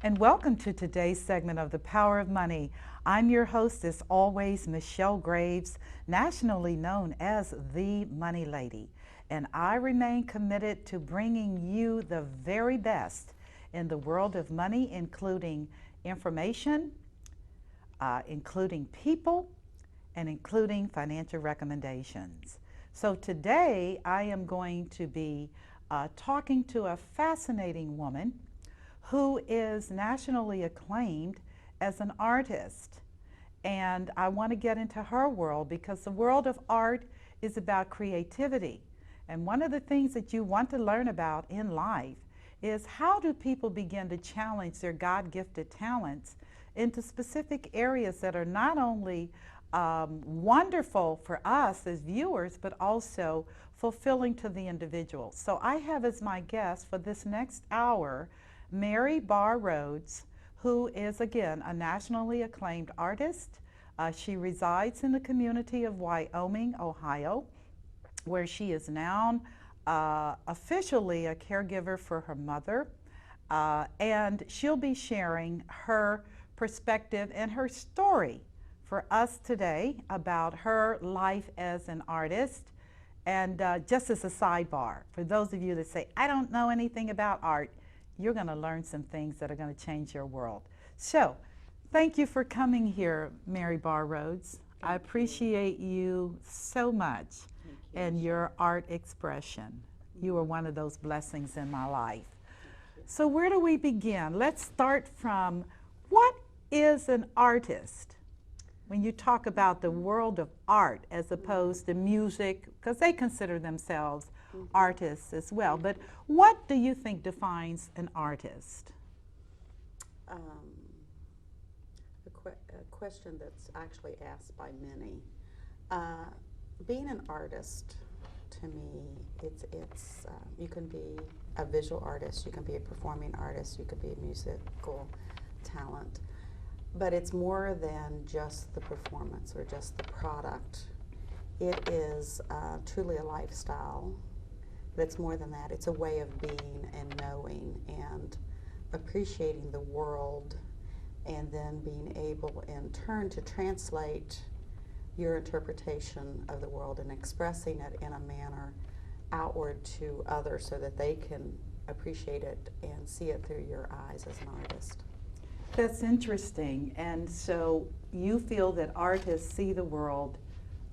and welcome to today's segment of The Power of Money. I'm your host, as always, Michelle Graves, nationally known as the Money Lady, and I remain committed to bringing you the very best in the world of money, including information, including people, and including financial recommendations. So today I am going to be talking to a fascinating woman who is nationally acclaimed as an artist. And I want to get into her world because the world of art is about creativity. And one of the things that you want to learn about in life is how do people begin to challenge their God-gifted talents into specific areas that are not only wonderful for us as viewers, but also fulfilling to the individual. So I have as my guest for this next hour Mary Barr Rhodes, who is, again, a nationally acclaimed artist. She resides in the community of Wyoming, Ohio, where she is now officially a caregiver for her mother. And she'll be sharing her perspective and her story for us today about her life as an artist. And just as a sidebar, for those of you that say, I don't know anything about art, you're going to learn some things that are going to change your world. So, thank you for coming here, Mary Barr Rhodes. I appreciate you so much and your art expression. You are one of those blessings in my life. So where do we begin? Let's start from, what is an artist? When you talk about the world of art as opposed to music, because they consider themselves artists as well. But what do you think defines an artist? A question that's actually asked by many. Being an artist, to me, it's you can be a visual artist, you can be a performing artist, you can be a musical talent, but it's more than just the performance or just the product. It is truly a lifestyle. But it's more than that. It's a way of being and knowing and appreciating the world, and then being able in turn to translate your interpretation of the world and expressing it in a manner outward to others so that they can appreciate it and see it through your eyes as an artist. That's interesting. And so you feel that artists see the world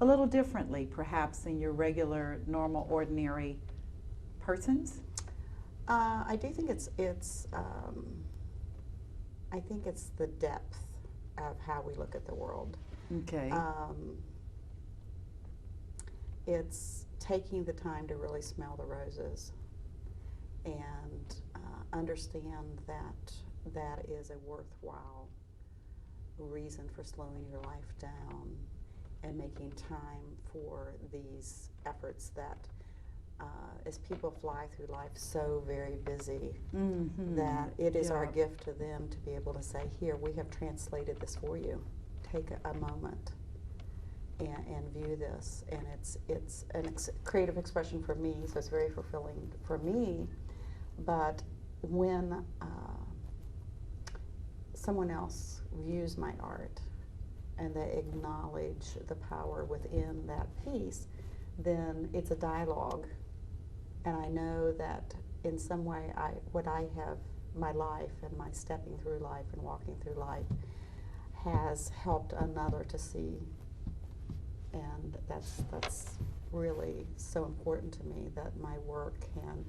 a little differently, perhaps, than your regular, normal, ordinary persons? I do think it's the depth of how we look at the world. Okay. It's taking the time to really smell the roses and understand that that is a worthwhile reason for slowing your life down and making time for these efforts that as people fly through life so very busy, that it is our gift to them to be able to say, here, we have translated this for you. Take a moment and view this. And it's a creative expression for me, so it's very fulfilling for me. But when someone else views my art and they acknowledge the power within that piece, then it's a dialogue. And I know that in some way, my life and my stepping through life and walking through life has helped another to see. And that's really so important to me, that my work can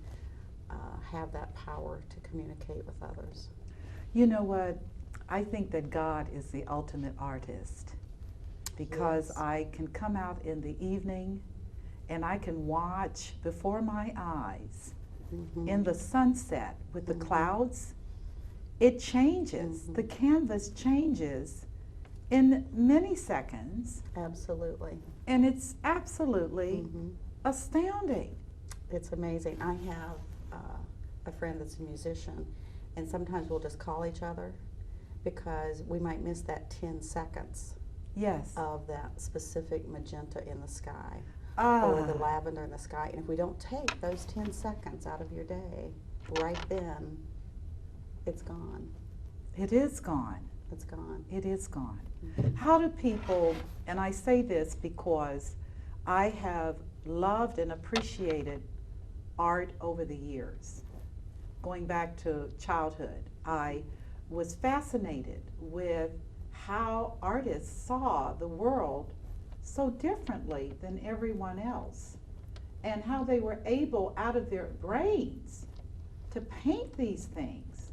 have that power to communicate with others. You know what? I think that God is the ultimate artist, because Yes. I can come out in the evening and I can watch before my eyes in the sunset with the clouds. It changes. The canvas changes in many seconds. Absolutely. And it's absolutely astounding. It's amazing. I have a friend that's a musician, and sometimes we'll just call each other because we might miss that 10 seconds Yes. of that specific magenta in the sky. Or the lavender in the sky. And if we don't take those 10 seconds out of your day, right then, it's gone. It is gone. It's gone. It is gone. Mhm. How do people, and I say this because I have loved and appreciated art over the years. Going back to childhood, I was fascinated with how artists saw the world so differently than everyone else, and how they were able, out of their brains, to paint these things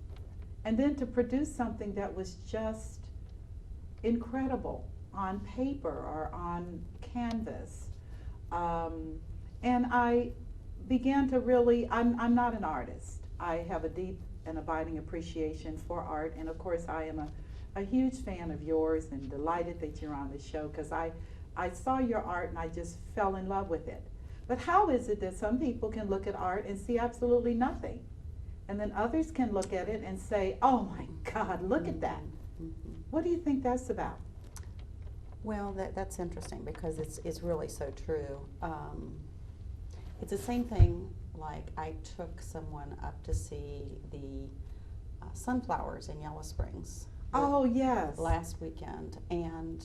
and then to produce something that was just incredible on paper or on canvas. And I began to really, I'm not an artist. I have a deep and abiding appreciation for art, and of course I am a huge fan of yours and delighted that you're on the show, because I saw your art and I just fell in love with it. But how is it that some people can look at art and see absolutely nothing, and then others can look at it and say, oh my God, look at that? Mhm. What do you think that's about? Well, that's interesting, because it's really so true. It's the same thing, like I took someone up to see the sunflowers in Yellow Springs Oh, yes. last weekend, and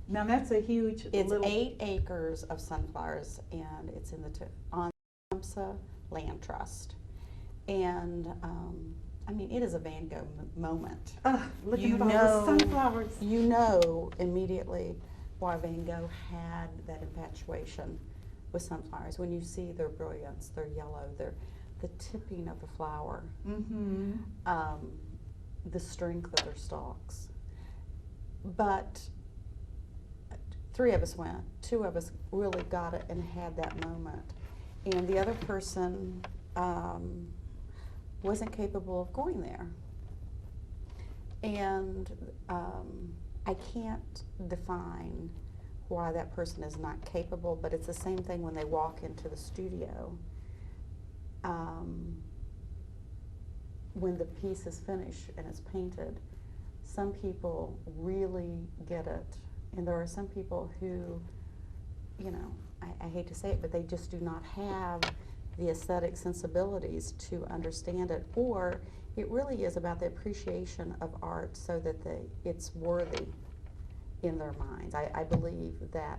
Now that's a huge it's little... 8 acres of sunflowers, and it's in the on Tecumseh Land Trust. And I mean, it is a Van Gogh moment. Looking You at all know- the sunflowers. You know immediately why Van Gogh had that infatuation with sunflowers. When you see their brilliance, their yellow, the tipping of the flower, Mm-hmm. the strength of their stalks. But 3 of us went, 2 of us really got it and had that moment. And the other person wasn't capable of going there. And I can't define why that person is not capable, but it's the same thing when they walk into the studio. When the piece is finished and it's painted, some people really get it, and there are some people who, you know, I hate to say it, but they just do not have the aesthetic sensibilities to understand it, or it really is about the appreciation of art so that it's worthy in their minds. I believe that,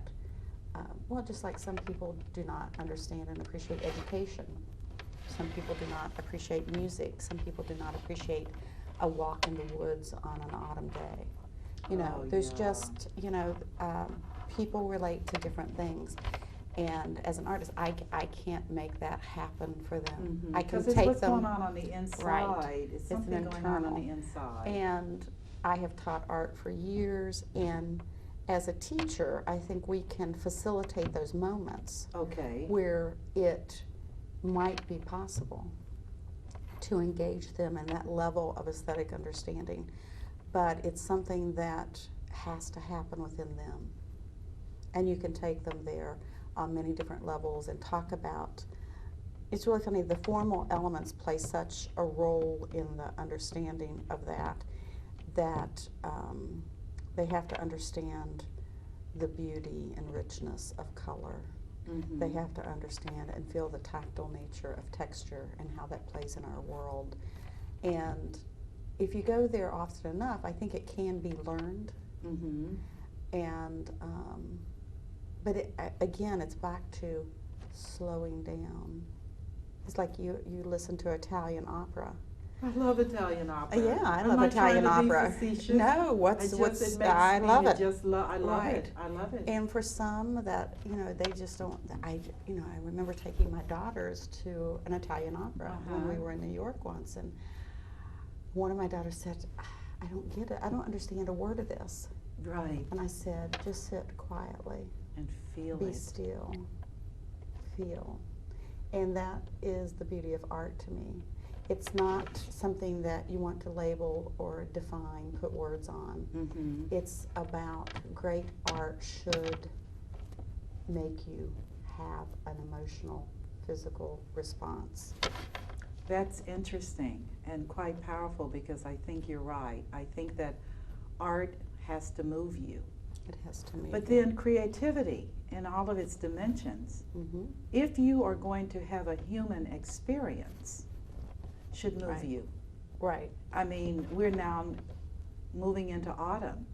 well, just like some people do not understand and appreciate education, some people do not appreciate music, some people do not appreciate a walk in the woods on an autumn day. You know, Oh, there's yeah. just, you know, people relate to different things. And as an artist, I can't make that happen for them. I can Because it's take what's them. going on the inside. Right. It's It's something an going on internal. the inside. And I have taught art for years, and as a teacher, I think we can facilitate those moments Okay. where it might be possible to engage them in that level of aesthetic understanding. But it's something that has to happen within them. And you can take them there on many different levels and talk about, it's really funny, the formal elements play such a role in the understanding of that they have to understand the beauty and richness of color. Mhm. They have to understand and feel the tactile nature of texture and how that plays in our world. And if you go there often enough, I think it can be learned. Mhm. And but again, it's back to slowing down. It's like you listen to Italian opera. I love Italian opera. Yeah, I I'm love not Italian trying to be opera. facetious. No, It what's makes I me love it. Just I love Right. it. I love it. And for some that, you know, they just don't, I remember taking my daughters to an Italian opera when we Uh-huh. were in New York once, and one of my daughters said, I don't get it. I don't understand a word of this. Right. And I said, just sit quietly, And feel be it. still, feel. And that is the beauty of art to me. It's not something that you want to label or define, put words on. Mhm. It's about great art should make you have an emotional, physical response. That's interesting and quite powerful, because I think you're right. I think that art has to move you. It has to move. But then creativity in all of its dimensions, Mm-hmm. if you are going to have a human experience, should move Right. you. Right. I mean, we're now moving into autumn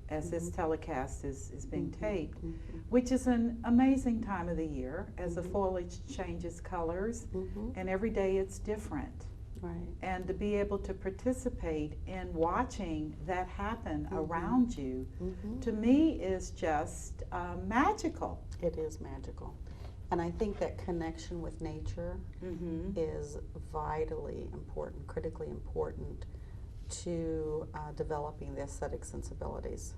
as this telecast is being taped, Mhm. which is an amazing time of the year as the foliage changes colors, and every day it's different. Right. And to be able to participate in watching that happen around you, to me, is just magical. It is magical. And I think that connection with nature is vitally important, critically important to developing the aesthetic sensibilities.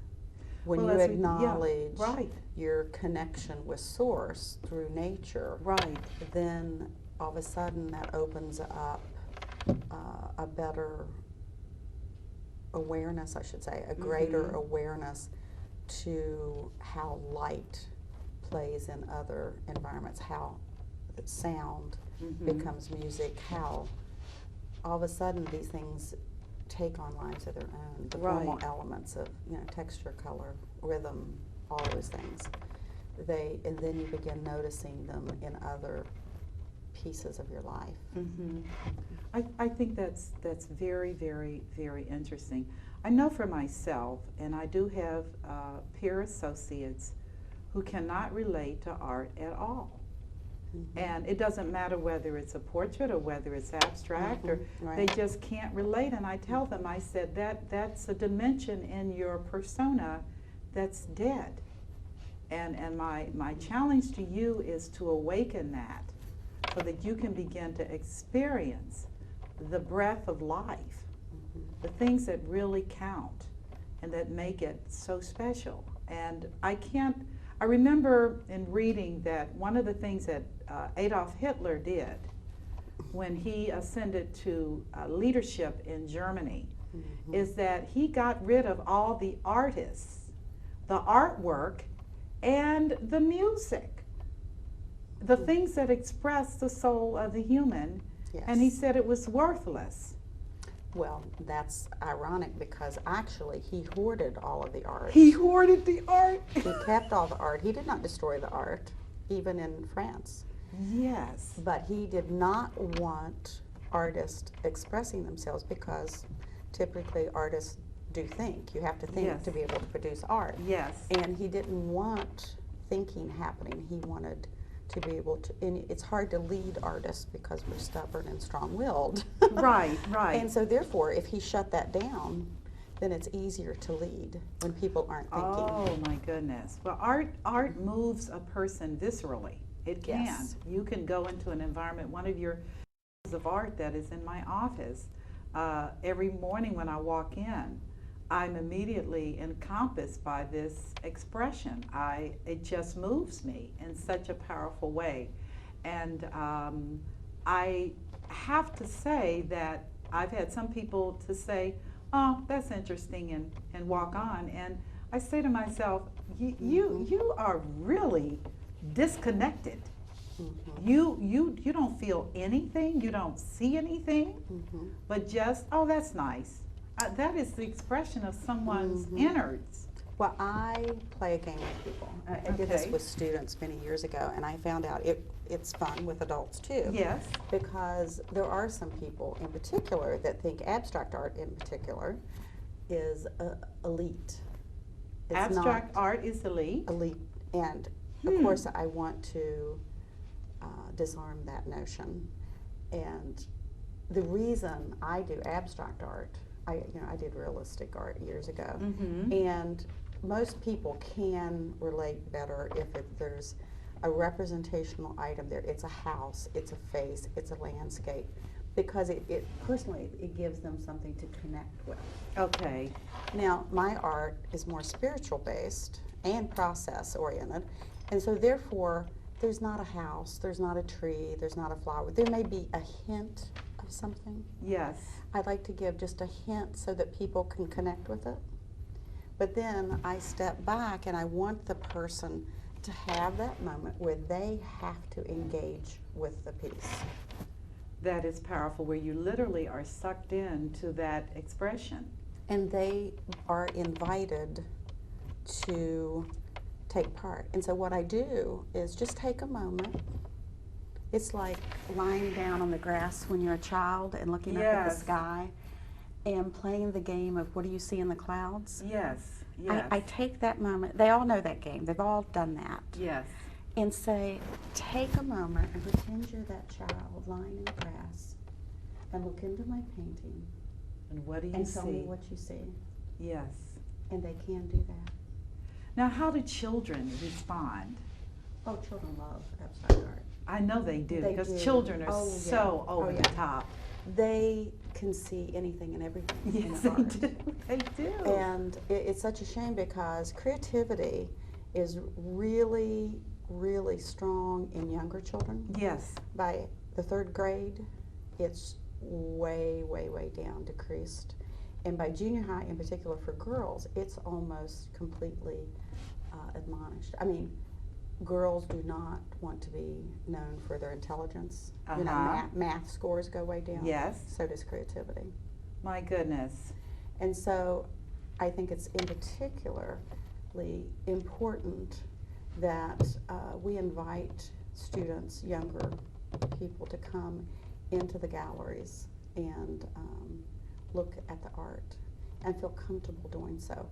When Well, you as we- acknowledge right. your connection with source through nature, Right. then all of a sudden that opens up a better awareness, I should say, a greater awareness to how light plays in other environments, how sound becomes music, how all of a sudden these things take on lives of their own, the formal Right. elements of, you know, texture, color, rhythm, all those things. And then you begin noticing them in other pieces of your life. I think that's very, very, very interesting. I know for myself, and I do have peer associates who cannot relate to art at all. And it doesn't matter whether it's a portrait or whether it's abstract, or Right. they just can't relate. And I tell them, I said, that's a dimension in your persona that's dead. And my challenge to you is to awaken that so that you can begin to experience the breath of life, the things that really count and that make it so special. And I remember in reading that one of the things that Adolf Hitler did when he ascended to leadership in Germany is that he got rid of all the artists, the artwork, and the music, the things that express the soul of the human. Yes. And he said it was worthless. Well, that's ironic because actually he hoarded all of the art. He hoarded the art. He kept all the art. He did not destroy the art, even in France. Yes. But he did not want artists expressing themselves because typically artists do think. You have to think Yes. to be able to produce art. Yes. And he didn't want thinking happening. He wanted to be able to, and it's hard to lead artists because we're stubborn and strong-willed. Right, right. And so therefore, if he shut that down, then it's easier to lead when people aren't thinking. Oh my goodness. Well, art moves a person viscerally. It can. Yes. You can go into an environment. One of your pieces of art that is in my office, every morning when I walk in, I'm immediately encompassed by this expression. It just moves me in such a powerful way. And I have to say that I've had some people to say, oh, that's interesting, and walk on. And I say to myself, you are really disconnected. You don't feel anything, you don't see anything, but just, oh, that's nice. That is the expression of someone's innards. Well, I play a game with people. I did this Okay. with students many years ago, and I found out it's fun with adults too. Yes. Because there are some people in particular that think abstract art in particular is elite. It's Abstract not art is elite. elite. And of course, I want to disarm that notion. And the reason I do abstract art, I did realistic art years ago, and most people can relate better if there's a representational item there. It's a house, it's a face, it's a landscape, because it personally, it gives them something to connect with. Okay. Now, my art is more spiritual based and process oriented, and so therefore, there's not a house, there's not a tree, there's not a flower. There may be a hint of something. Yes. I'd like to give just a hint so that people can connect with it. But then I step back and I want the person to have that moment where they have to engage with the piece. That is powerful, where you literally are sucked into that expression. And they are invited to take part. And so what I do is just take a moment. It's like lying down on the grass when you're a child and looking up at the Yes. sky. and playing the game of what do you see in the clouds. Yes, yes. I take that moment, they all know that game, they've all done that. Yes. And say, take a moment and pretend you're that child lying in the grass and look into my painting. And what do you see? And tell me what you see. Yes. And they can do that. Now, how do children respond? Oh, children love abstract art. I know they do, They because do. children are Oh, so yeah. over Oh, the yeah. top. They can see anything and everything Yes, in they art. do. They do. And it's such a shame because creativity is really, really strong in younger children. Yes. By the third grade, it's way, way, way down, decreased. And by junior high, in particular for girls, it's almost completely admonished. I mean, girls do not want to be known for their intelligence. You know, math scores go way down. Yes. So does creativity. My goodness. And so I think it's in particularly important that we invite students, younger people, to come into the galleries and look at the art and feel comfortable doing so.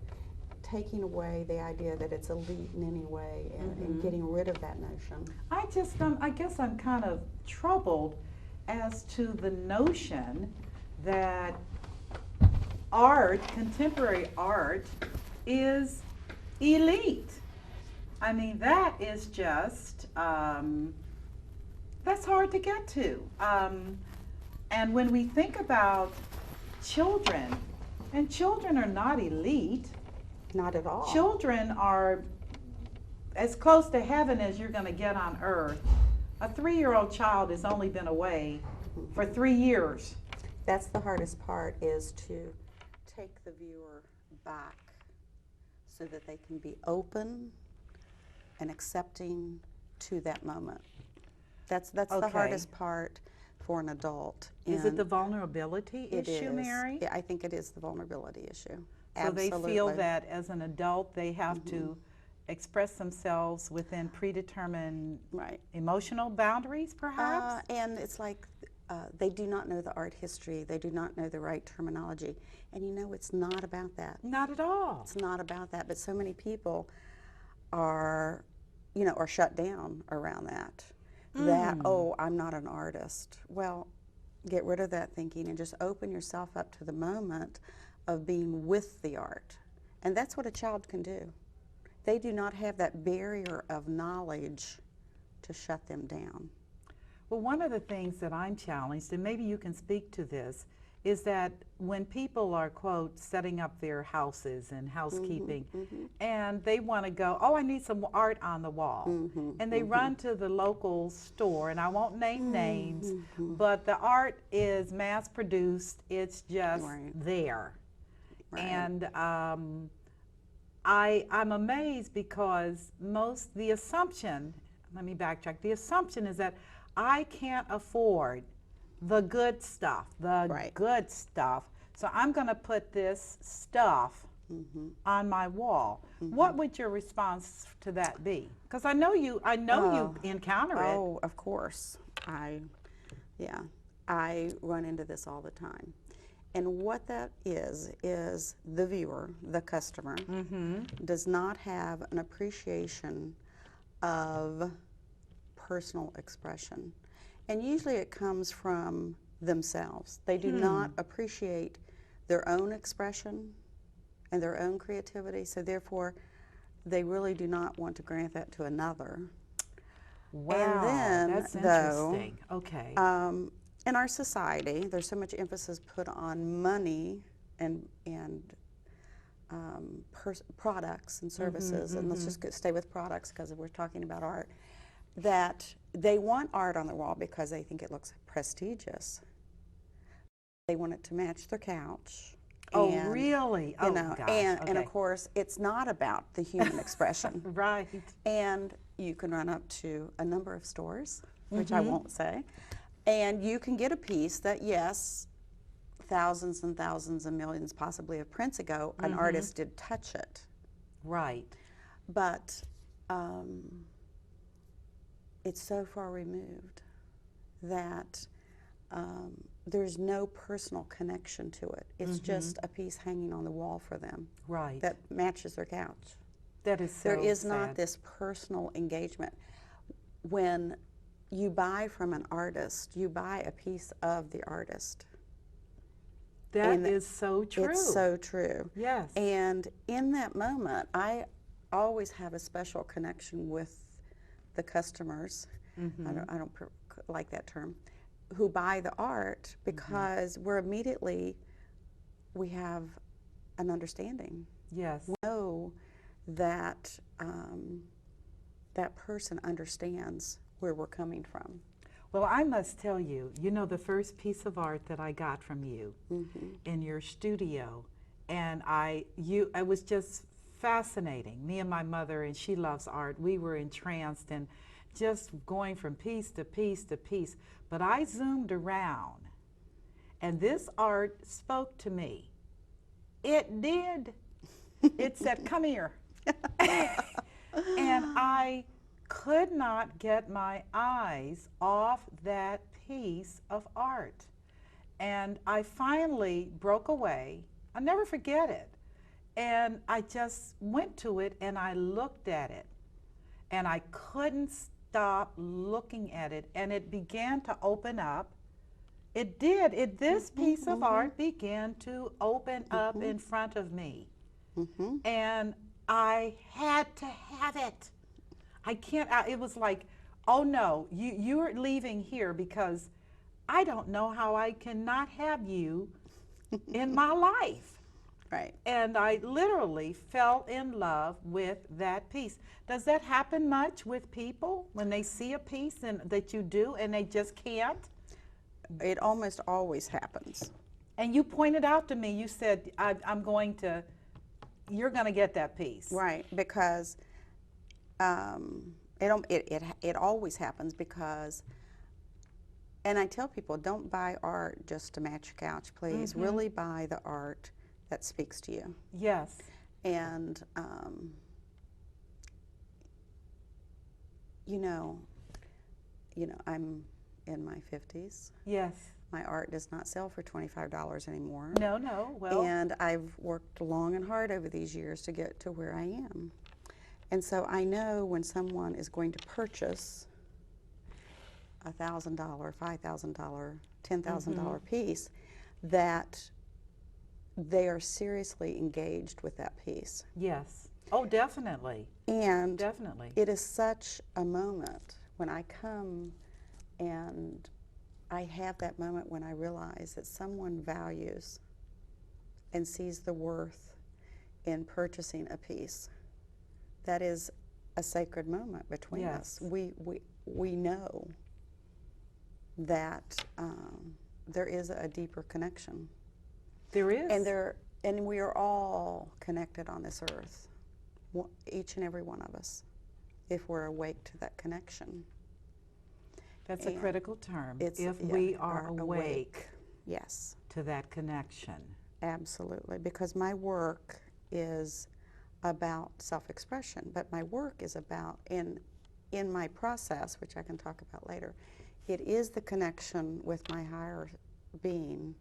Taking away the idea that it's elite in any way and getting rid of that notion. I guess I'm kind of troubled as to the notion that art, contemporary art, is elite. I mean, that is just, that's hard to get to. And when we think about children, and children are not elite. Not at all. Children are as close to heaven as you're going to get on earth. A 3-year-old child has only been away for 3 years. That's the hardest part, is to take the viewer back so that they can be open and accepting to that moment. That's the hardest part for an adult. Is it the vulnerability issue, Mary? Yeah, I think it is the vulnerability issue. So Absolutely. they feel that as an adult they have to express themselves within predetermined emotional boundaries, perhaps? And it's like they do not know the art history. They do not know the right terminology. And you know, it's not about that. Not at all. It's not about that. But so many people are, you know, are shut down around that. That, oh, I'm not an artist. Well, get rid of that thinking and just open yourself up to the moment of being with the art. And that's what a child can do. They do not have that barrier of knowledge to shut them down. Well, one of the things that I'm challenged, and maybe you can speak to this, is that when people are, quote, setting up their houses and housekeeping, and they want to go, oh, I need some art on the wall, and they run to the local store, and I won't name names, but the art is mass-produced, it's just there. And I'm amazed because the assumption, let me backtrack, the assumption is that I can't afford the good stuff, good stuff. So I'm going to put this stuff on my wall. What would your response to that be? Because I know you encounter it. Oh, of course. I run into this all the time. And what that is the viewer, the customer, does not have an appreciation of personal expression. And usually it comes from themselves. They do not appreciate their own expression and their own creativity, so therefore they really do not want to grant that to another. Wow, and then, that's interesting. Okay. In our society, there's so much emphasis put on money and products and services, and let's just stay with products because we're talking about art, that they want art on the wall because they think it looks prestigious. They want it to match their couch. Oh, really? You Oh, know, gosh. and of course, it's not about the human expression. Right. And you can run up to a number of stores, which I won't say, and you can get a piece that, yes, thousands and thousands and millions, possibly of prints ago, an artist did touch it. Right. But it's so far removed that there's no personal connection to it. It's just a piece hanging on the wall for them Right. that matches their couch. That is so There is sad. not this personal engagement. When you buy from an artist, you buy a piece of the artist. That And is so true. It's so true. Yes. And in that moment, I always have a special connection with the customers. I don't like that term, who buy the art, because we have an understanding. Yes. We know that that person understands where we're coming from. Well, I must tell you, you know, the first piece of art that I got from you in your studio, and it was just fascinating. Me and my mother, and she loves art, we were entranced and just going from piece to piece to piece. But I zoomed around, and this art spoke to me. It did. It said, "Come here." And I could not get my eyes off that piece of art. And I finally broke away. I'll never forget it. And I just went to it and I looked at it. And I couldn't stop looking at it. And it began to open up. It did. This piece of art began to open up in front of me. And I had to have it. I can't, it was like, oh no, you're leaving here, because I don't know how I cannot have you in my life. Right. And I literally fell in love with that piece. Does that happen much with people when they see a piece that you do and they just can't? It almost always happens. And you pointed out to me, you said, you're going to get that piece. Right, because it always happens, because, and I tell people, don't buy art just to match your couch, please. Really buy the art that speaks to you. Yes. And you know, I'm in my 50s. Yes. My art does not sell for $25 anymore. No, well. And I've worked long and hard over these years to get to where I am. And so I know when someone is going to purchase a $1,000, $5,000, $10,000 piece, that they are seriously engaged with that piece. Yes. Oh, definitely. And definitely. It is such a moment when I come and I have that moment when I realize that someone values and sees the worth in purchasing a piece. That is a sacred moment between us. We know that there is a deeper connection. There is. And we are all connected on this earth, each and every one of us, if we're awake to that connection. That's a critical term. If yeah, we are awake yes, to that connection. Absolutely, because my work is about self-expression, but my work is about, in my process, which I can talk about later, it is the connection with my higher being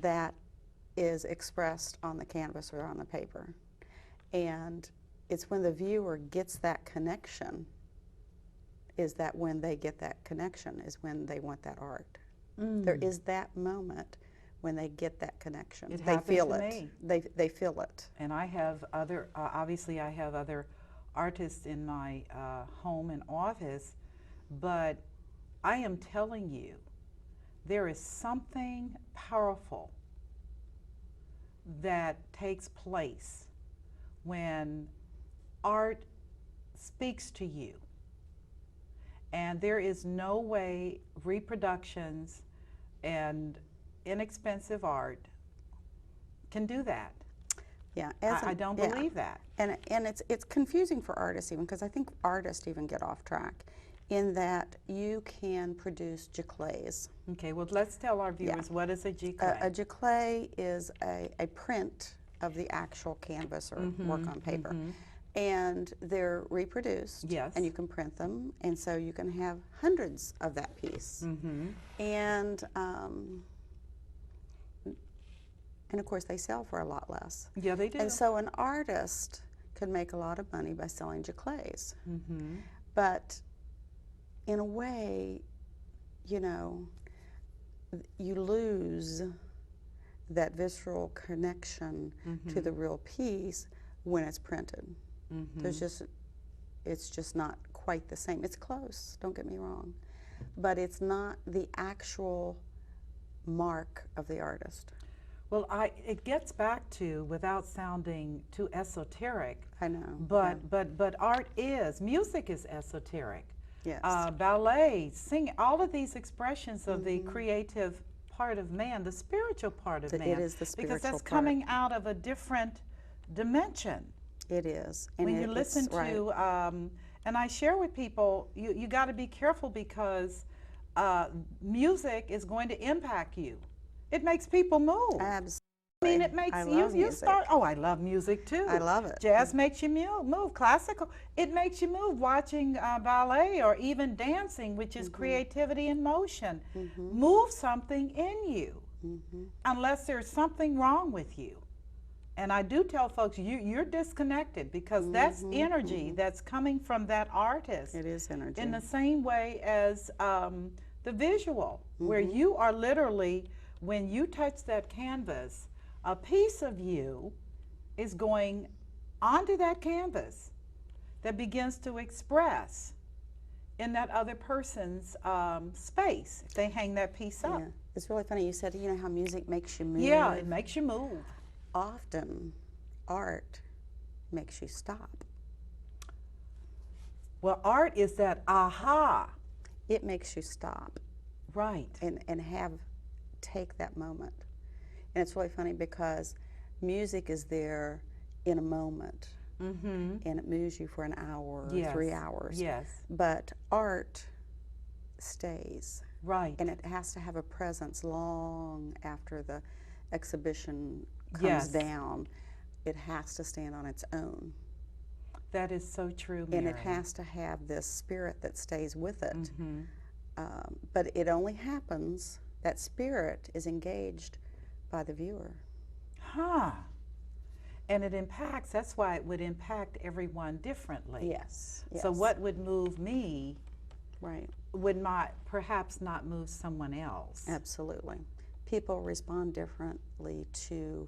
that is expressed on the canvas or on the paper. And it's when the viewer gets that connection, is that when they get that connection, is when they want that art. There is that moment when they get that connection. It they feel happened it. to me. They feel it. And I have other, obviously I have other artists in my home and office, but I am telling you, there is something powerful that takes place when art speaks to you. And there is no way reproductions and inexpensive art can do that. Yeah, I don't believe that. And it's confusing for artists even, because I think artists even get off track in that you can produce giclées. Okay, well, let's tell our viewers, what is a giclée? A giclée is a print of the actual canvas or work on paper. And they're reproduced, yes, and you can print them, and so you can have hundreds of that piece. And And of course, they sell for a lot less. Yeah, they do. And so an artist could make a lot of money by selling clays. Mm-hmm. But in a way, you know, you lose that visceral connection to the real piece when it's printed. There's just, it's just not quite the same. It's close, don't get me wrong, but it's not the actual mark of the artist. Well, it gets back to, without sounding too esoteric, I know. but art is, music is esoteric. Yes. Ballet, singing, all of these expressions of the creative part of man, the spiritual part of man. It is the spiritual because that's part. coming out of a different dimension. It is. And When you listen to, and I share with people, you got to be careful because music is going to impact you. It makes people move. Absolutely. I mean, it makes you start. Oh, I love music too. I love it. Jazz makes you move. Classical, it makes you move. Watching ballet or even dancing, which is creativity in motion, move something in you, unless there's something wrong with you. And I do tell folks, you're disconnected because that's energy that's coming from that artist. It is energy. In the same way as the visual, where you are literally, when you touch that canvas, a piece of you is going onto that canvas that begins to express in that other person's space if they hang that piece up. Yeah. It's really funny. You said, you know, how music makes you move. Yeah, it makes you move. Often, art makes you stop. Well, art is that aha. It makes you stop. Right. And take that moment. And it's really funny because music is there in a moment, and it moves you for an hour or 3 hours. Yes. But art stays. Right. And it has to have a presence long after the exhibition comes down. It has to stand on its own. That is so true, Mary. And it has to have this spirit that stays with it. But it only happens, that spirit is engaged by the viewer. Huh. And it impacts, that's why it would impact everyone differently. Yes. So what would move me right would perhaps not move someone else. Absolutely. People respond differently to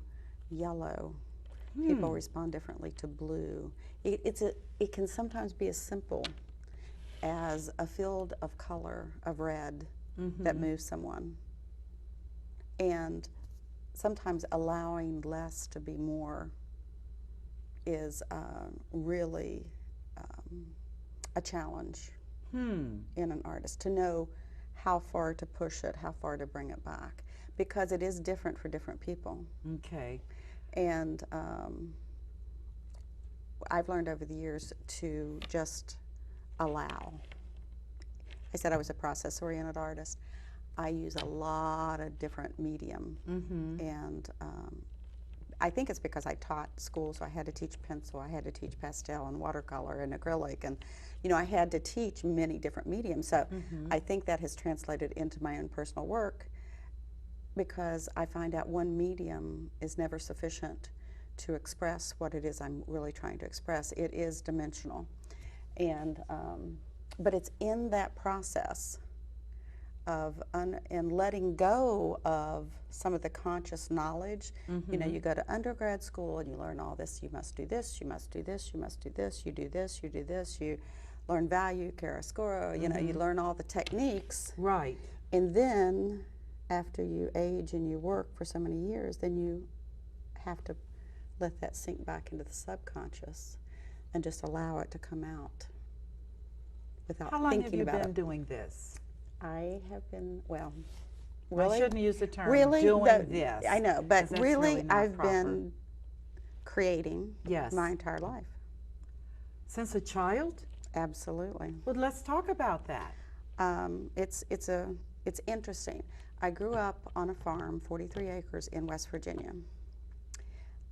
yellow. People respond differently to blue. It can sometimes be as simple as a field of color of red that moves someone. And sometimes allowing less to be more is really a challenge in an artist, to know how far to push it, how far to bring it back, because it is different for different people. Okay. And I've learned over the years to just allow. I said I was a process-oriented artist. I use a lot of different medium, and I think it's because I taught school, so I had to teach pencil, I had to teach pastel and watercolor and acrylic, and you know, I had to teach many different mediums. So I think that has translated into my own personal work, because I find out one medium is never sufficient to express what it is I'm really trying to express. It is dimensional, and but it's in that process of and letting go of some of the conscious knowledge. You know, you go to undergrad school and you learn all this. You must do this. You must do this. You must do this. You do this. You do this. You learn value, chiaroscuro. You know, you learn all the techniques. Right. And then, after you age and you work for so many years, then you have to let that sink back into the subconscious and just allow it to come out without How long thinking have you about been it. doing this? I have been, well, really? I shouldn't use the term really doing this. I know, but 'cause that's really not I've proper. been creating Yes. my entire life. Since a child? Absolutely. Well, let's talk about that. It's interesting. I grew up on a farm, 43 acres in West Virginia.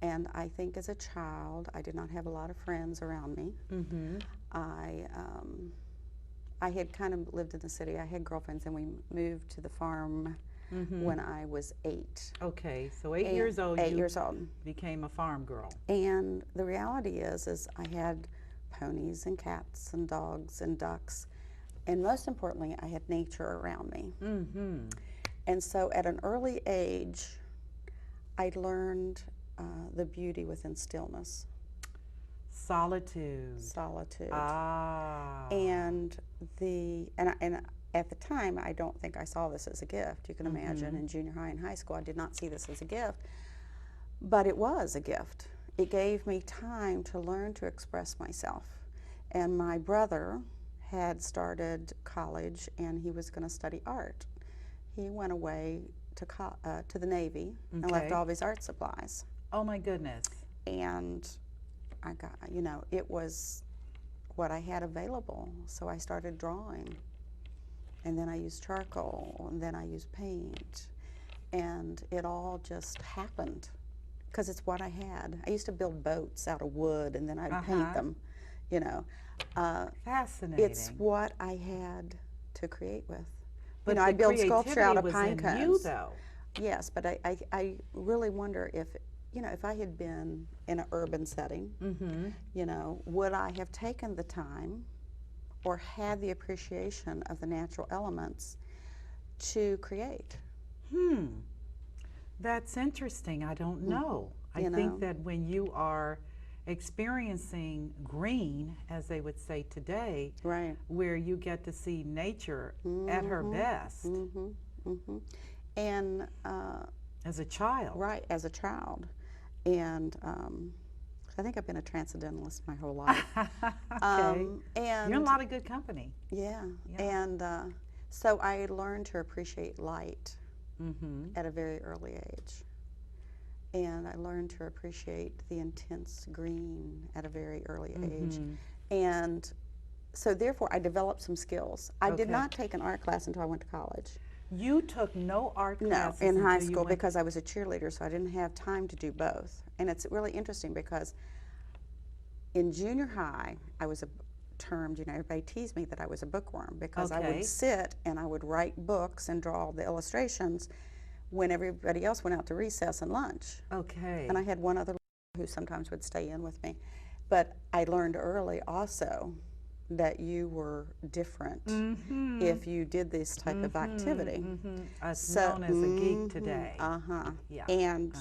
And I think as a child, I did not have a lot of friends around me. Mm-hmm. I had kind of lived in the city. I had girlfriends, and we moved to the farm when I was 8. Okay, so 8 years old, 8 years old. became a farm girl. And the reality is I had ponies and cats and dogs and ducks, and most importantly, I had nature around me. And so at an early age, I learned the beauty within stillness. Solitude. Solitude. Ah. And at the time, I don't think I saw this as a gift. You can imagine in junior high and high school, I did not see this as a gift, but it was a gift. It gave me time to learn to express myself. And my brother had started college, and he was going to study art. He went away to the Navy and left all of his art supplies. Oh my goodness. And I got, it was what I had available. So I started drawing. And then I used charcoal, and then I used paint. And it all just happened because it's what I had. I used to build boats out of wood, and then I'd paint them, Fascinating. It's what I had to create with. But I build sculpture out of was pine in cones. you, though. Yes, but I really wonder if I had been in an urban setting, would I have taken the time or had the appreciation of the natural elements to create? That's interesting. I don't know. I think that when you are experiencing green, as they would say today, right, where you get to see nature at her best, and as a child, right, as a child, and I think I've been a transcendentalist my whole life. Okay. And you're in a lot of good company. Yeah. And so I learned to appreciate light at a very early age. And I learned to appreciate the intense green at a very early age. And so therefore I developed some skills. I did not take an art class until I went to college. You took no art classes? No, in high school because I was a cheerleader, so I didn't have time to do both. And it's really interesting because in junior high, I was termed, everybody teased me that I was a bookworm because I would sit and I would write books and draw the illustrations when everybody else went out to recess and lunch. Okay. And I had one other who sometimes would stay in with me. But I learned early also that you were different if you did this type of activity. Known as a geek today. Yeah. And,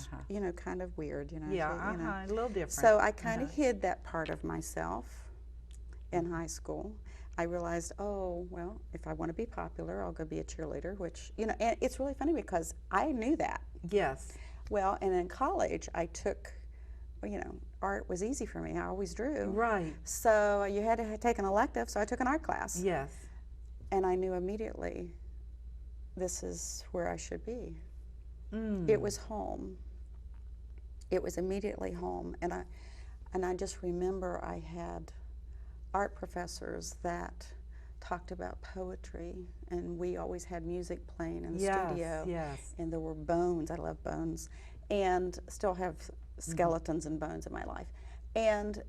kind of weird, a little different. So I kind of hid that part of myself in high school. I realized, oh, well, if I want to be popular, I'll go be a cheerleader, which, and it's really funny because I knew that. Yes. Well, and in college, I took, art was easy for me. I always drew. Right. So you had to take an elective, so I took an art class. Yes. And I knew immediately this is where I should be. It was home. It was immediately home. And I just remember I had art professors that talked about poetry, and we always had music playing in the studio. Yes. And there were bones. I love bones. And still have skeletons and bones in my life. And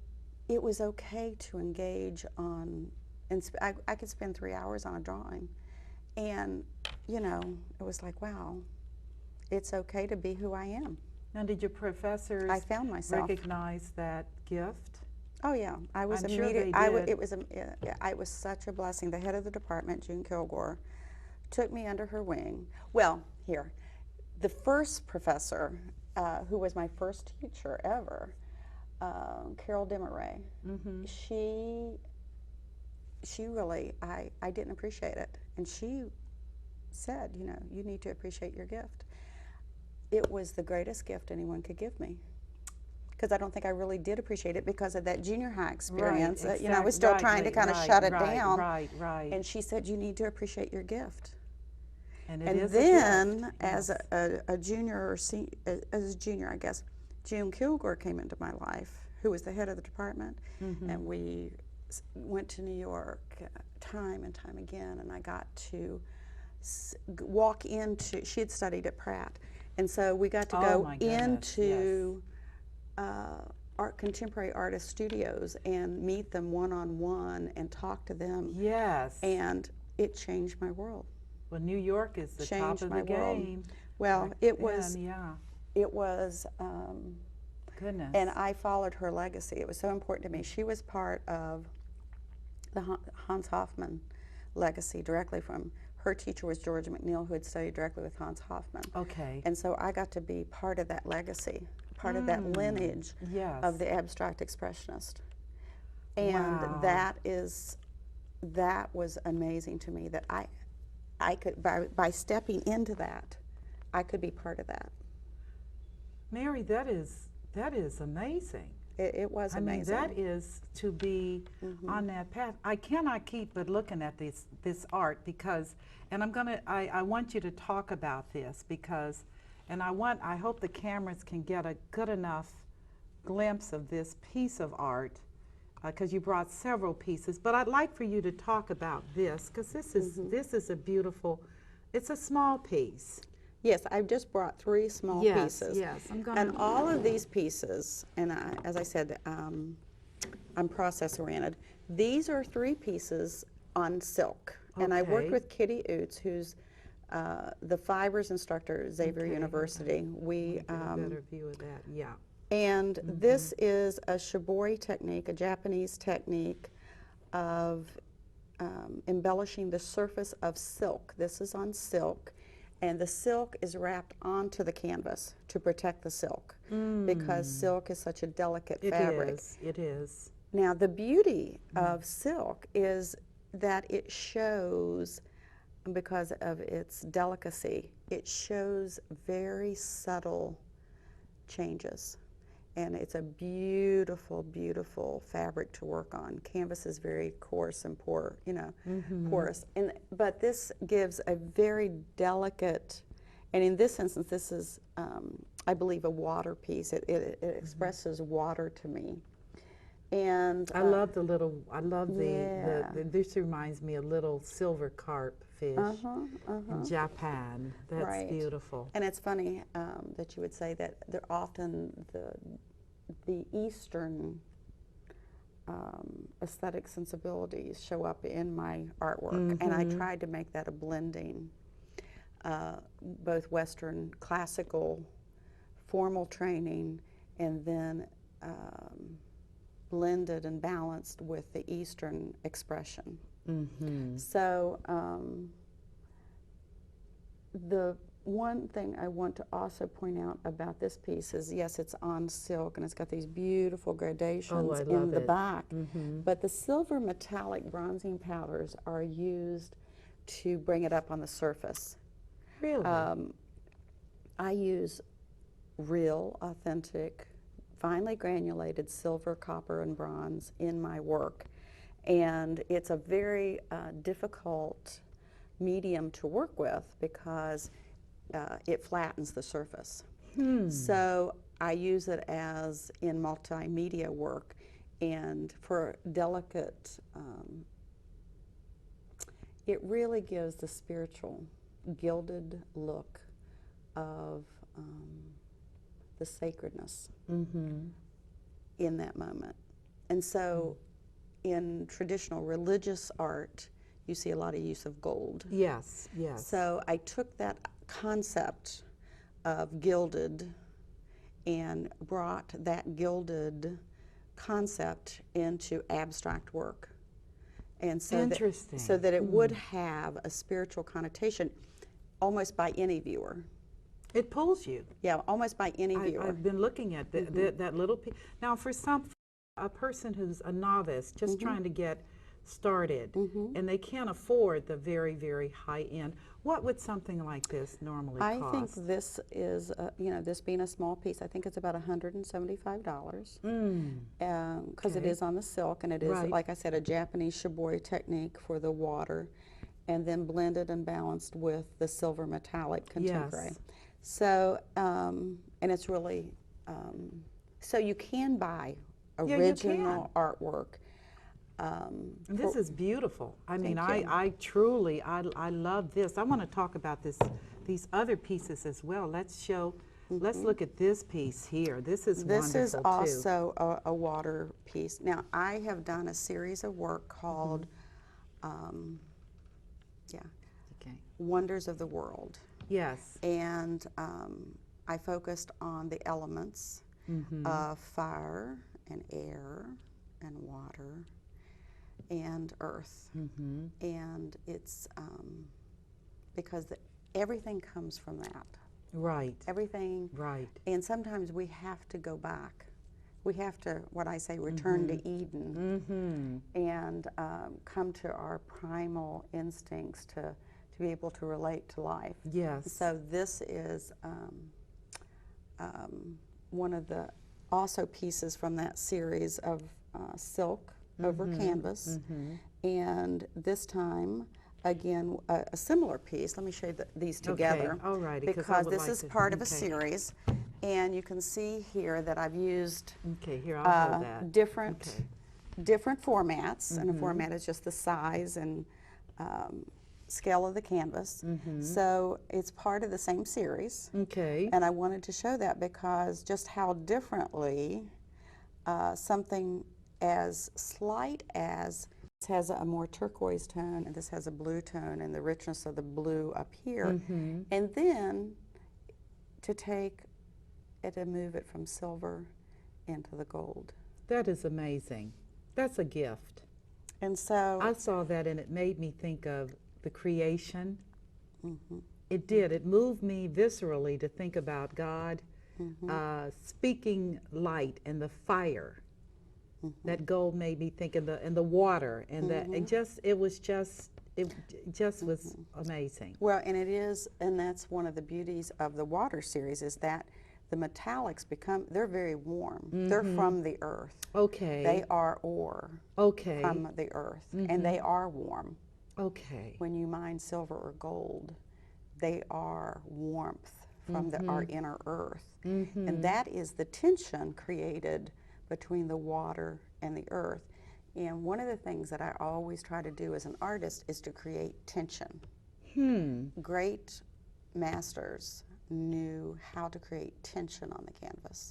it was okay to engage on, and I could spend 3 hours on a drawing. And, it was like, wow, it's okay to be who I am. Now, did your professors I found myself. recognize that gift? Oh yeah, I was I'm sure immediate. they did. It was such a blessing. The head of the department, June Kilgore, took me under her wing. Well, the first professor, who was my first teacher ever, Carol Demaray, she really, I didn't appreciate it, and she said, you need to appreciate your gift. It was the greatest gift anyone could give me. Because I don't think I really did appreciate it because of that junior high experience. Right, I was still trying to kind of shut it down. Right. And she said, you need to appreciate your gift. And then, as a junior, as a junior, I guess, June Kilgore came into my life, who was the head of the department, and we went to New York time and time again, and I got to walk into, she had studied at Pratt, and so we got to go into contemporary artist studios and meet them one-on-one and talk to them. Yes. And it changed my world. Well, New York is the top changed of my the world. game. Well, Back it then, was, yeah. it was, Goodness. and I followed her legacy. It was so important to me. She was part of the Hans Hofmann legacy directly from, her teacher was George McNeil, who had studied directly with Hans Hofmann. Okay. And so I got to be part of that legacy, part of that lineage Yes. of the abstract expressionist. And Wow. that was amazing to me, that I could, by stepping into that, I could be part of that. Mary, that is amazing. It was amazing. I mean, that is to be on that path. I cannot keep but looking at this art because, and I want you to talk about this because, and I hope the cameras can get a good enough glimpse of this piece of art because you brought several pieces, but I'd like for you to talk about this because this is a beautiful, it's a small pice. Yes, I've just brought 3 small pieces. Yes, And all of these pieces, and as I said, I'm process oriented. These are 3 pieces on silk. And I worked Okay. with Kitty Oots, who's the fibers instructor at Xavier Okay, University. We Get a better view of that. Yeah. and this is a shibori technique, a Japanese technique of embellishing the surface of silk. This is on silk, and the silk is wrapped onto the canvas to protect the silk because silk is such a delicate fabric. It is. Now, the beauty of silk is that it shows, because of its delicacy, it shows very subtle changes. And it's a beautiful, beautiful fabric to work on. Canvas is very coarse and porous. But this gives a very delicate, and in this instance, this is, I believe, a water piece. It expresses water to me. And I love this reminds me of little silver carp fish in Japan. That's right. beautiful. And it's funny that you would say that they're often the Eastern aesthetic sensibilities show up in my artwork, and I tried to make that a blending, both Western classical formal training and then blended and balanced with the Eastern expression. So the one thing I want to also point out about this piece is, yes, it's on silk and it's got these beautiful gradations in the back, but the silver metallic bronzing powders are used to bring it up on the surface. Really? I use real, authentic, finely granulated silver, copper, and bronze in my work. And it's a very difficult medium to work with because it flattens the surface. So I use it as in multimedia work, and for delicate, it really gives the spiritual, gilded look of the sacredness in that moment. And so in traditional religious art, you see a lot of use of gold. Yes, yes. So I took that concept of gilded and brought that gilded concept into abstract work. And so Interesting. so that it would have a spiritual connotation almost by any viewer. It pulls you. Yeah, almost by any viewer. I've been looking at that little piece. Now, for a person who's a novice, just trying to get started, and they can't afford the very, very high end, what would something like this normally cost? I think this is, this being a small piece, I think it's about $175 because it is on the silk, and it is, like I said, a Japanese shibori technique for the water, and then blended and balanced with the silver metallic contemporary. Yes. So, and it's really, so you can buy original artwork. This is beautiful. I mean, I truly love this. I want to talk about these other pieces as well. Let's look at this piece here. This is wonderful too. This is also a water piece. Now, I have done a series of work called, wonders of the world. Yes. And I focused on the elements of fire and air and water and earth. And it's because everything comes from that. Right. Everything. Right. And sometimes we have to go back. We have to, what I say, return to Eden and come to our primal instincts to be able to relate to life. Yes. So this is one of the also pieces from that series of silk over canvas. And this time, again, a similar piece. Let me show you these together. Okay. All righty. Because this is part of a series. And you can see here that I've used here, I'll hold that. different formats. And a format is just the size and scale of the canvas. So it's part of the same series. Okay. And I wanted to show that because just how differently something as slight as this has a more turquoise tone and this has a blue tone and the richness of the blue up here. And then to take it and move it from silver into the gold. That is amazing. That's a gift. And so I saw that and it made me think of the creation. It did. It moved me viscerally to think about God speaking light and the fire. That gold made me think of the water and that it just was amazing. Well, and it is, and that's one of the beauties of the water series is that the metallics they're very warm. They're from the earth. Okay. They are ore from the earth, and they are warm. Okay. When you mine silver or gold, they are warmth from our inner earth. And that is the tension created between the water and the earth. And one of the things that I always try to do as an artist is to create tension. Great masters knew how to create tension on the canvas.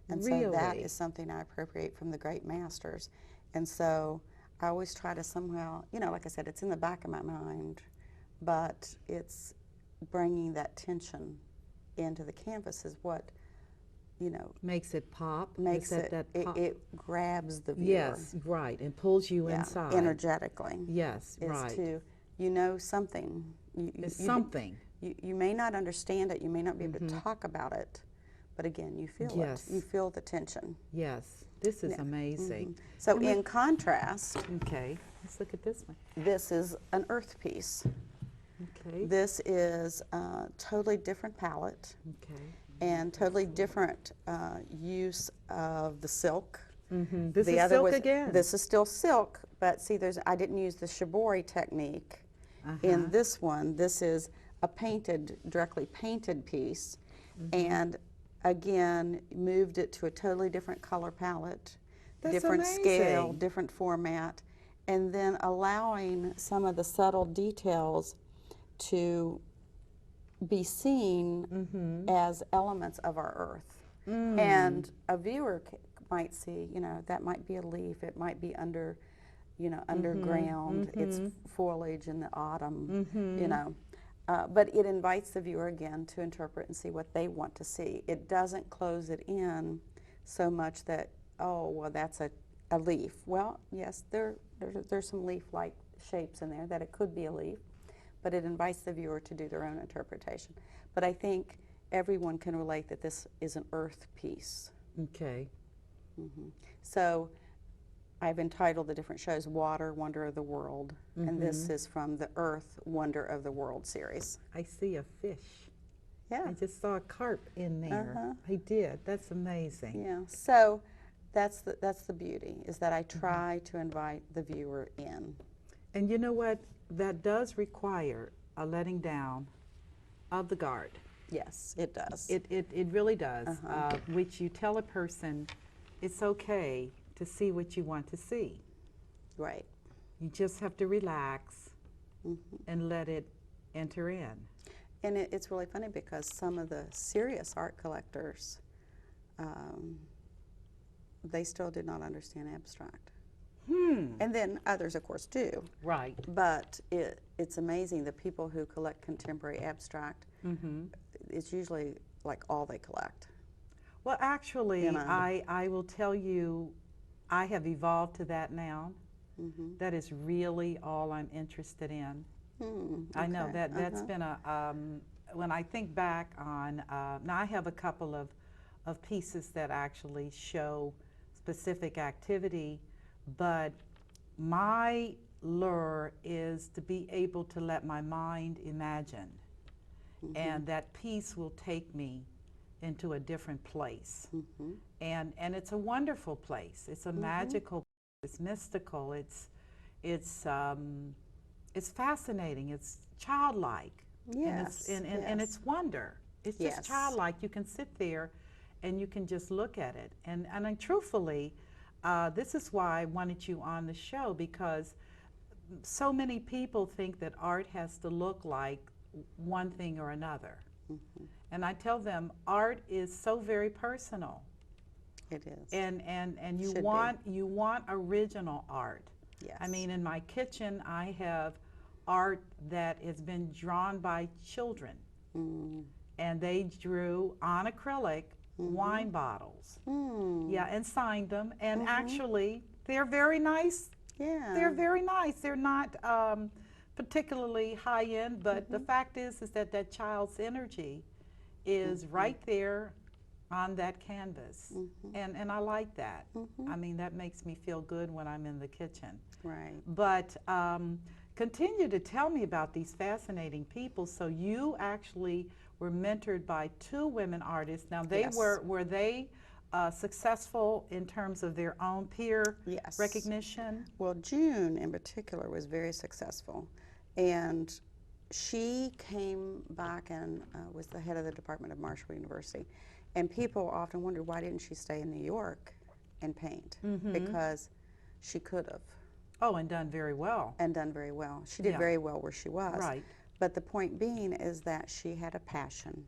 And so that is something I appropriate from the great masters. And so I always try to somehow, like I said, it's in the back of my mind, but it's bringing that tension into the canvas is what, makes it pop. Makes it grabs the viewer. Yes, right, and pulls you inside. Energetically. Yes, right. Is something. It's something. You may not understand it, you may not be able to talk about it, but again, you feel it. You feel the tension. Yes, this is amazing. So in contrast, let's look at this one. This is an earth piece. Okay. This is a totally different palette. Okay. And totally different use of the silk. This is silk again. This is still silk, but see, I didn't use the shibori technique in this one. This is a directly painted piece, and again, moved it to a totally different color palette, different scale, different format, and then allowing some of the subtle details to be seen as elements of our earth. And a viewer might see, that might be a leaf, it might be underground, it's foliage in the autumn, but it invites the viewer again to interpret and see what they want to see. It doesn't close it in so much that, oh, well, that's a leaf. Well, yes, there's some leaf-like shapes in there that it could be a leaf, but it invites the viewer to do their own interpretation. But I think everyone can relate that this is an earth piece. Okay. So I've entitled the different shows Water, Wonder of the World, and this is from the Earth, Wonder of the World series. I see a fish. Yeah. I just saw a carp in there. I did. That's amazing. Yeah. So that's the beauty, is that I try to invite the viewer in. And you know what? That does require a letting down of the guard. Yes, it does. It really does, which you tell a person it's okay to see what you want to see. Right. You just have to relax and let it enter in. And it's really funny because some of the serious art collectors, they still did not understand abstract. And then others, of course, do. Right. But it's amazing, the people who collect contemporary abstract, it's usually like all they collect. Well, actually, You know. I will tell you, I have evolved to that now. That is really all I'm interested in. I know Okay. that's been when I think back on, now I have a couple of pieces that actually show specific activity, but my lure is to be able to let my mind imagine, and that piece will take me into a different place. And it's a wonderful place. It's a magical, it's mystical, it's fascinating, it's childlike. Yes, And it's wonder. It's just Yes. childlike. You can sit there and you can just look at it. And truthfully, this is why I wanted you on the show, because so many people think that art has to look like one thing or another. And I tell them art is so very personal. It is. And you Should want original art. Yes. I mean, in my kitchen, I have art that has been drawn by children, and they drew on acrylic wine bottles. Yeah, and signed them. And actually, they're very nice. Yeah. They're very nice. They're not particularly high end, but the fact is that that child's energy is right there on that canvas. And I like that. I mean, that makes me feel good when I'm in the kitchen. Right. But continue to tell me about these fascinating people. So you actually were mentored by two women artists. Now, they Yes. were they successful in terms of their own peer Yes. recognition? Well, June in particular was very successful, and she came back and was the head of the department of Marshall University. And people often wonder, why didn't she stay in New York and paint? Because she could have. Oh, and done very well. And done very well. She did Yeah. very well where she was. Right. But the point being is that she had a passion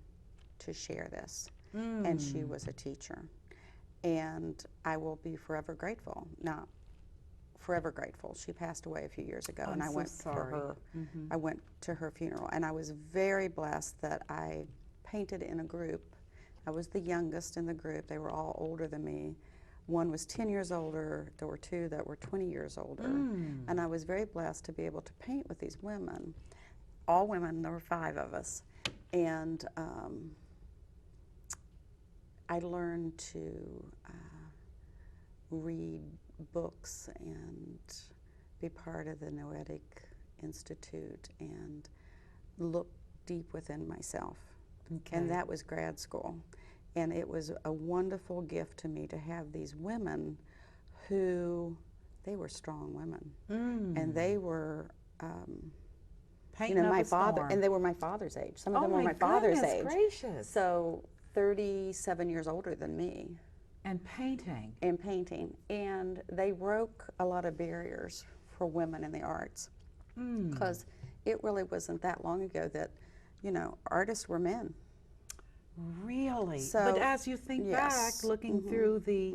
to share this, and she was a teacher. And I will be forever grateful. Now, forever grateful. She passed away a few years ago, and I'm I so went sorry. for her. I went to her funeral, and I was very blessed that I painted in a group. I was the youngest in the group. They were all older than me. One was 10 years older. There were two that were 20 years older. And I was very blessed to be able to paint with these women. All women, there were 5 of us. And I learned to read books and be part of the Noetic Institute and look deep within myself. Okay. And that was grad school. And it was a wonderful gift to me to have these women who, they were strong women. And they were, Painting up my a father, storm. and they were my father's age. Some of Oh them were my my father's goodness age. gracious. So 37 years older than me. And painting. And painting. And they broke a lot of barriers for women in the arts. Because it really wasn't that long ago that, artists were men. Really? So, but as you think yes. back, looking through the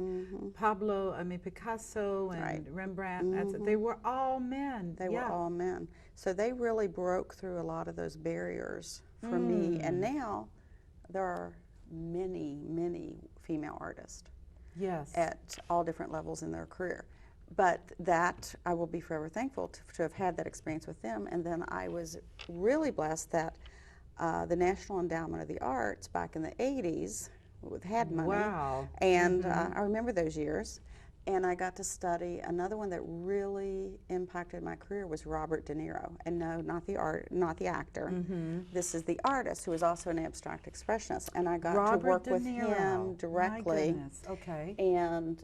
Picasso and Right. Rembrandt, they were all men. They were all men. So they really broke through a lot of those barriers for me. And now there are many, many female artists Yes. at all different levels in their career. But that, I will be forever thankful to have had that experience with them. And then I was really blessed that the National Endowment of the Arts back in the 80s had money. Wow. And I remember those years. And I got to study. Another one that really impacted my career was Robert De Niro. And no, not the actor. This is the artist who is also an abstract expressionist. And I got Robert to work De with Niro. him directly. My goodness. Okay. And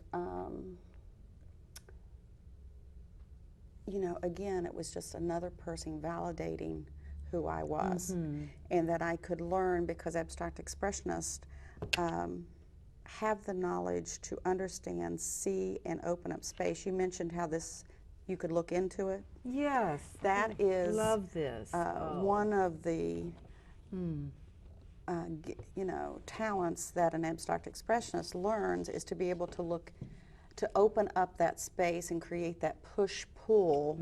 again, it was just another person validating who I was, and that I could learn, because abstract expressionists have the knowledge to understand, see, and open up space. You mentioned how you could look into it. Yes. That is love this. one of the talents that an abstract expressionist learns, is to be able to look to open up that space and create that push-pull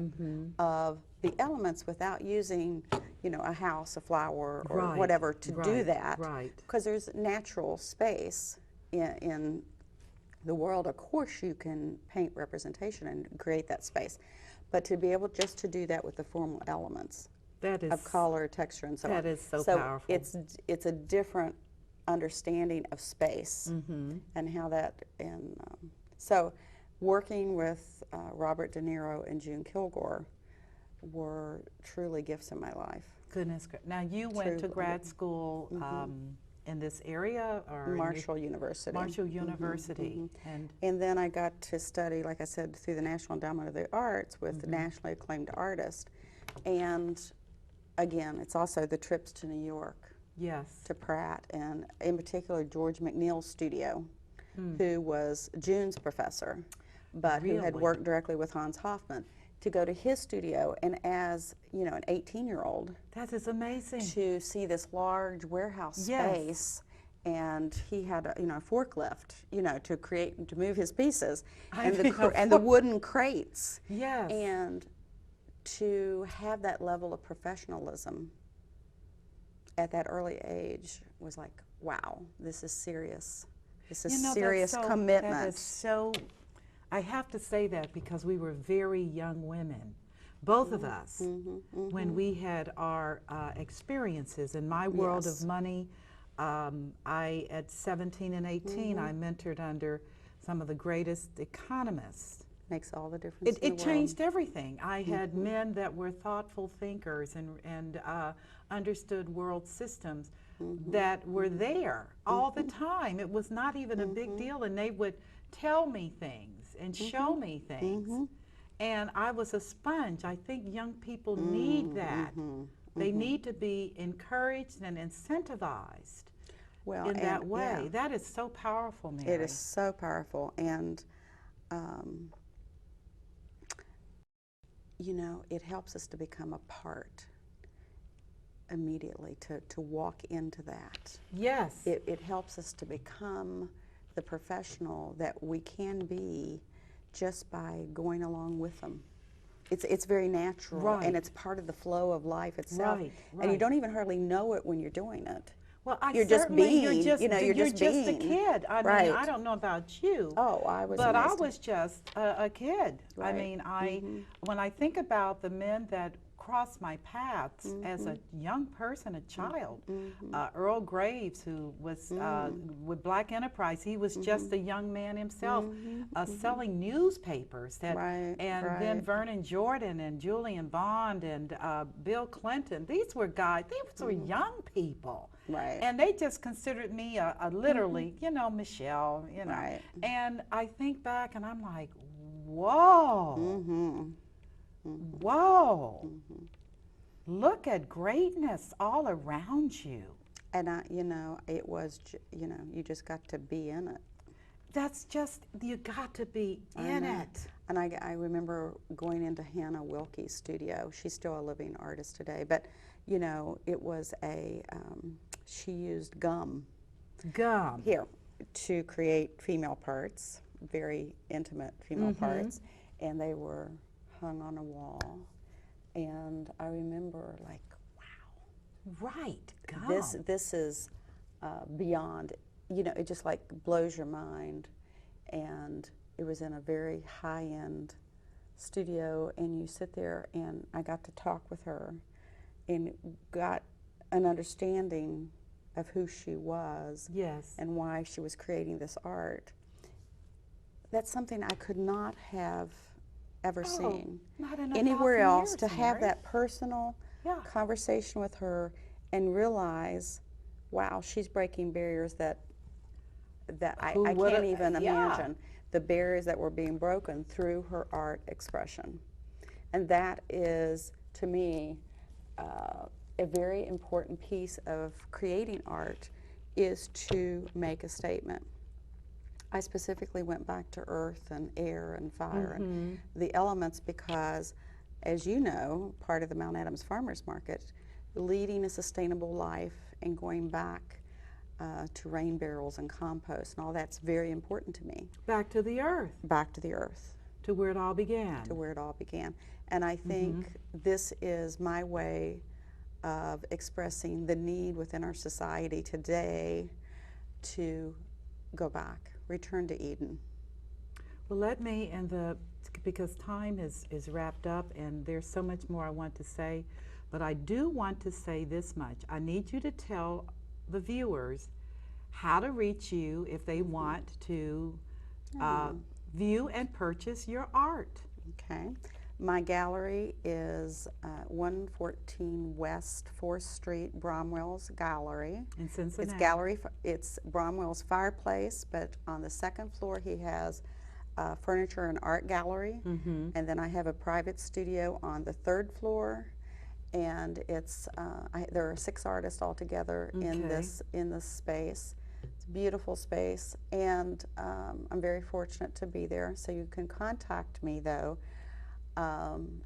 of the elements without using, you know, a house, a flower, or Right, whatever to do right, that. right. Because there's natural space in the world. Of course you can paint representation and create that space. But to be able just to do that with the formal elements That is of color, texture, and so on. that is so So powerful. it's a different understanding of space and how that, and so working with Robert De Niro and June Kilgore were truly gifts in my life. Goodness. Now you went to grad school in this area, or Marshall University. Marshall University, And then I got to study, like I said, through the National Endowment of the Arts with nationally acclaimed artists. And again, it's also the trips to New York, yes, to Pratt, and in particular George McNeil's studio, who was June's professor, but who had Really? worked directly with Hans Hofmann, to go to his studio, and as, you know, an 18-year-old, that is amazing. to see this large warehouse Yes. space, and he had a, you know, a forklift, you know, to move his pieces, and the wooden crates, Yes. and to have that level of professionalism at that early age was like, wow, this is serious. This is serious commitment. That is so, I have to say that because we were very young women, both of us, when we had our experiences. In my world Yes. of money, at 17 and 18, I mentored under some of the greatest economists. Makes all the difference in the It world. changed everything. I had men that were thoughtful thinkers and understood world systems that were there all the time. It was not even a big deal, and they would tell me things and show me things. And I was a sponge. I think young people need that. They need to be encouraged and incentivized in that way. Yeah. That is so powerful, Mary. It is so powerful, and you know, it helps us to become a part immediately, to walk into that. Yes. It helps us to become the professional that we can be just by going along with them. It's very natural, Right. and it's part of the flow of life itself. Right, And you right. don't even hardly know it when you're doing it. Well, You're just being, you're just, you know, you're just a being. kid. I mean, Right. I don't know about you. Oh, I was But I amazed. was just a kid. Right. I mean, when I think about the men that crossed my paths as a young person, a child, Earl Graves, who was with Black Enterprise, he was just a young man himself, selling newspapers. That, Right, and then right. Vernon Jordan and Julian Bond and Bill Clinton. These were guys, these were young people. Right. And they just considered me a literally, you know, Michelle, you know. Right. And I think back and I'm like, whoa, whoa. Look at greatness all around you. And you know, it was, you know, you just got to be in it. That's just, you got to be I in know. it. And I remember going into Hannah Wilke's studio. She's still a living artist today, but you know, it was she used gum Gum. here to create female parts, very intimate female parts, and they were hung on a wall. And I remember, like, wow, Right. Gum. this is beyond, you know, it just like blows your mind. And it was in a very high-end studio, and you sit there, and I got to talk with her and got an understanding of who she was Yes. and why she was creating this art. That's something I could not have ever seen not in a anywhere 1,000 else, years, to have Mary. that personal Yeah. conversation with her and realize, wow, she's breaking barriers that I Who would've- can't even yeah. imagine, the barriers that were being broken through her art expression. And that is, to me, a very important piece of creating art, is to make a statement. I specifically went back to earth and air and fire and the elements because, as you know, part of the Mount Adams Farmers Market, leading a sustainable life and going back to rain barrels and compost, and all that's very important to me. Back to the earth. Back to the earth. To where it all began. To where it all began. And I think this is my way of expressing the need within our society today to go back, return to Eden. Well, let me, because time is wrapped up and there's so much more I want to say, but I do want to say this much. I need you to tell the viewers how to reach you if they want to view and purchase your art. Okay. My gallery is 114 West 4th Street, Bromwell's Gallery. In Cincinnati. It's Bromwell's Fireplace, but on the second floor he has a furniture and art gallery. And then I have a private studio on the third floor. And it's there are 6 artists altogether in this space. It's a beautiful space, and I'm very fortunate to be there. So you can contact me though.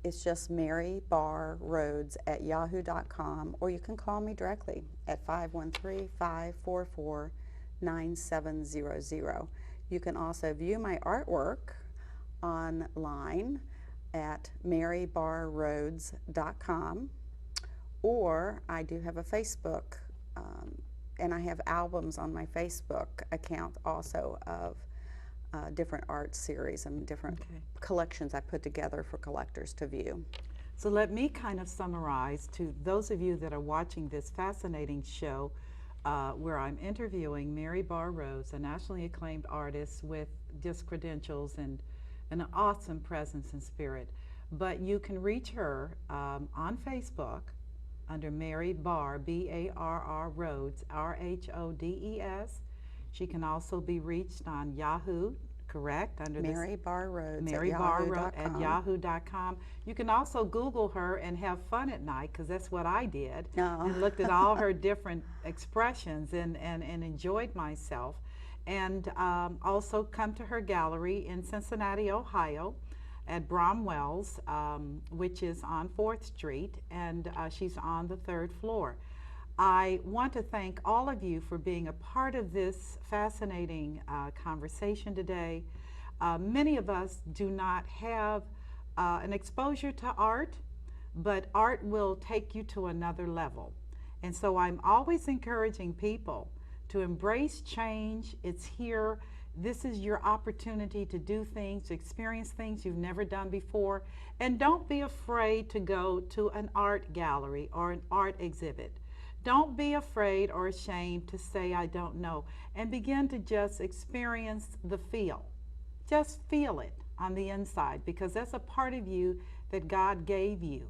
It's just Mary Barr Rhodes at yahoo.com, or you can call me directly at 513-544-9700. You can also view my artwork online at marybarrrhodes.com, or I do have a Facebook, and I have albums on my Facebook account also of different art series and different collections I put together for collectors to view. So let me kind of summarize to those of you that are watching this fascinating show where I'm interviewing Mary Barr Rhodes, a nationally acclaimed artist with just credentials and an awesome presence and spirit. But you can reach her on Facebook under Mary Barr, B-A-R-R Rhodes, R-H-O-D-E-S. She can also be reached on Yahoo, correct? Under Mary Barr Rhodes Mary Barr Rhodes at yahoo.com. You can also Google her and have fun at night, because that's what I did, and looked at all her different expressions and enjoyed myself. And also come to her gallery in Cincinnati, Ohio, at Bromwell's, which is on 4th Street, and she's on the 3rd floor. I want to thank all of you for being a part of this fascinating conversation today. Many of us do not have an exposure to art, but art will take you to another level. And so I'm always encouraging people to embrace change. It's here. This is your opportunity to do things, to experience things you've never done before. And don't be afraid to go to an art gallery or an art exhibit. Don't be afraid or ashamed to say, I don't know, and begin to just experience the feel. Just feel it on the inside, because that's a part of you that God gave you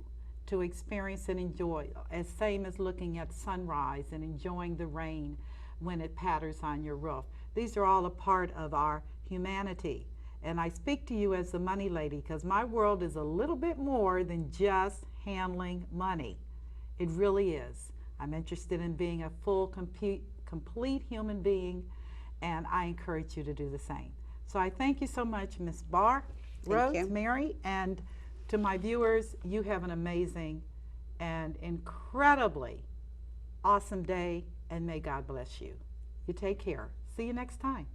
to experience and enjoy, as same as looking at sunrise and enjoying the rain when it patters on your roof. These are all a part of our humanity. And I speak to you as the money lady, because my world is a little bit more than just handling money. It really is. I'm interested in being a full, complete human being, and I encourage you to do the same. So I thank you so much, Ms. Barr Rhodes, Mary, and to my viewers, you have an amazing and incredibly awesome day, and may God bless you. You take care. See you next time.